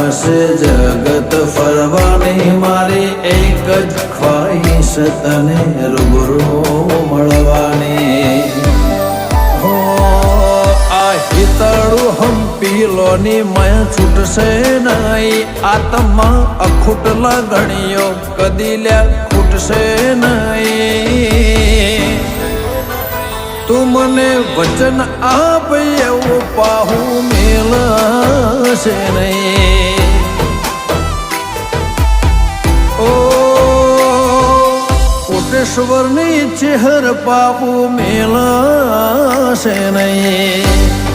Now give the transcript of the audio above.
છે જગત ફરવાની મારી એક જ ખ્વાહિશ તને રૂબરૂ મળવાની હો આ હિતળું હંપીલોની મય છૂટશે નહીં આત્મા અખૂટ લાગણીઓ કદી લ્યા ખૂટશે નહીં તું મને વચન આપ એવું પાહું મેલશે નહીં ઓ કોટેશ્વરની ચહેર પાપું મેલશે નહીં